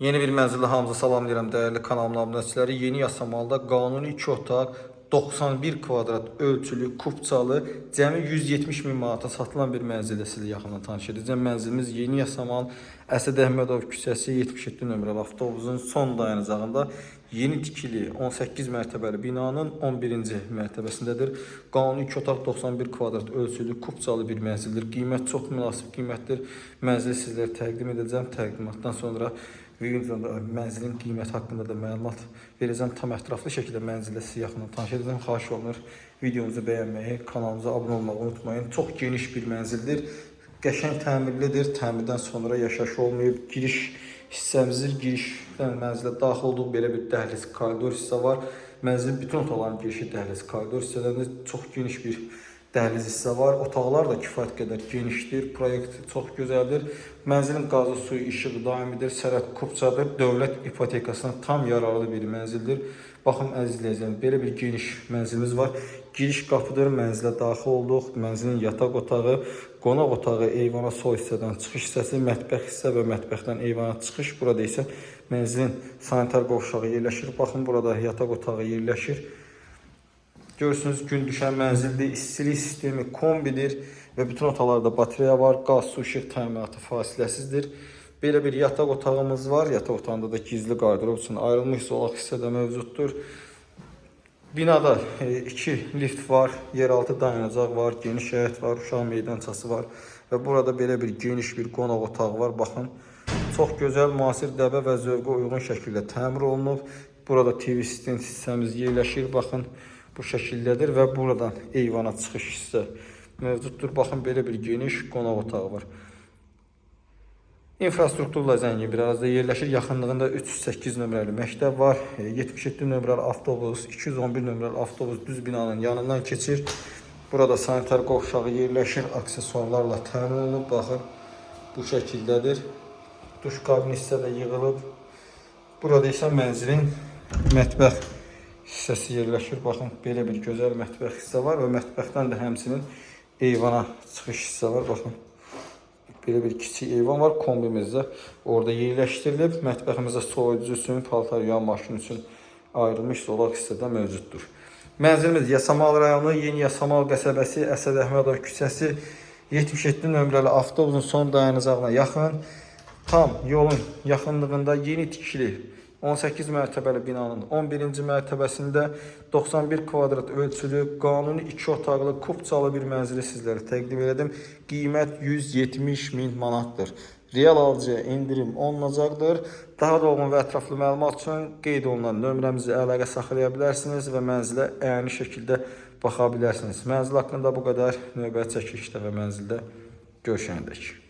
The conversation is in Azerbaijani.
Yeni bir mənzildə hamınızı salamlayıram dəyərli kanalımın abunəçiləri. Yeni Yasamalda qanuni 2 otaq, 91 kvadrat ölçülü, kubçalı, cəmi 170 min manata satılan bir mənzildə sizi yaxından tanış edəcəm. Mənzilimiz Yeni Yasamal, Əsəd Əhmədov küçəsi 77 nömrəli avtobusun son dayanacağında yeni tikili 18 mərtəbəli binanın 11-ci mərtəbəsindədir. Qanuni 2 otaq, 91 kvadrat ölçülü, kubçalı bir mənzildir. Qiymət çox münasib qiymətdir. Mənzili sizlərə təqdim edəcəm. Təqdimatdan sonra videomda mənzilin qiyməti haqqında da məlumat verəcəm. Tam ətraflı şəkildə mənzillə sizi yaxından tanış edəcəm. Xahiş olunur videomuzu bəyənməyi, kanalımıza abunə olmağı unutmayın. Çox geniş bir mənzildir. Qəşəng təmirlidir. Təmirdən sonra yaşayış olmayıb. Giriş hissəmizdir. Girişdən mənzilə daxil olduğu belə bir dəhliz, koridor hissə var. Mənzilin bütün otaqların girişi dəhliz, koridor hissələrində çox geniş bir dəhliz hissə var. Otaqlar da kifayət qədər genişdir. Proyekt çox gözəldir. Mənzilin qazı, suyu, işığı daimidir. Sərhəd kubçadır. Dövlət ipotekasına tam yararlı bir mənzildir. Baxın əziz izləyicilər, belə bir geniş mənzilimiz var. Giriş qapıdır. Mənzilə daxil olduq. Mənzilin yataq otağı, qonaq otağı, eyvana sol hissədən çıxış hissəsi, mətbəx hissə və mətbəxdən eyvana çıxış. Burada isə mənzilin sanitar qovşağı yerləşir. Baxın, burada yataq otağı yerləşir. Görürsünüz, gün düşən mənzildir, istilik sistemi kombidir və bütün otaqlarda batereya var, qaz, su, işıq təminatı fasiləsizdir. Belə bir yataq otağımız var. Yataq otağında da gizli qardırob üçün ayrılmış zolaq hissədə mövcuddur. Binada 2 lift var, yeraltı dayanacaq var, geniş həyət var, uşaq meydançası var və burada belə bir geniş bir qonaq otağı var. Baxın, çox gözəl, müasir dəbə və zövqə uyğun şəkildə təmir olunub. Burada TV stand hissəmiz yerləşir. Baxın, bu şəkildədir və buradan eyvana çıxış hissə mövcuddur. Baxın, belə bir geniş qonaq otağı var. İnfrastrukturla zəngin bir ərazidə yerləşir. Yaxınlığında 308 nömrəli məktəb var. 77 nömrəli avtobus, 211 nömrəli avtobus düz binanın yanından keçir. Burada sanitar qovşağı yerləşir. Aksesuarlarla təmin olunub. Baxın, bu şəkildədir. Duş kabini hissə də yığılıb. Burada isə mənzilin mətbəx hissəsi yerləşir. Baxın, belə bir gözəl mətbəx hissə var və mətbəxdən də həmçinin eyvana çıxış hissə var. Baxın, belə bir kiçik eyvan var. Kombimizdə orada yerləşdirilib. Mətbəximizdə soyuducu üçün, paltar yuyan maşını üçün ayrılmış zolaq hissədə mövcuddur. Mənzilimiz Yasamal rayonu, Yeni Yasamal qəsəbəsi, Əsəd Əhmədov küçəsi 77 nömrəli avtobusun son dayanacağına yaxın, tam yolun yaxınlığında yeni tikili 18 mərtəbəli binanın 11-ci mərtəbəsində 91 kvadrat ölçülü, qanuni 2 otaqlı, kubçalı bir mənzili sizlərə təqdim elədim. Qiymət 170 min manatdır. Real alıcıya indirim olunacaqdır. Daha dolğun və ətraflı məlumat üçün qeyd olunan nömrəmizi əlaqə saxlaya bilərsiniz və mənzilə əyani şəkildə baxa bilərsiniz. Mənzil haqqında bu qədər. Növbəti çəkilişdə və mənzildə görüşəndək.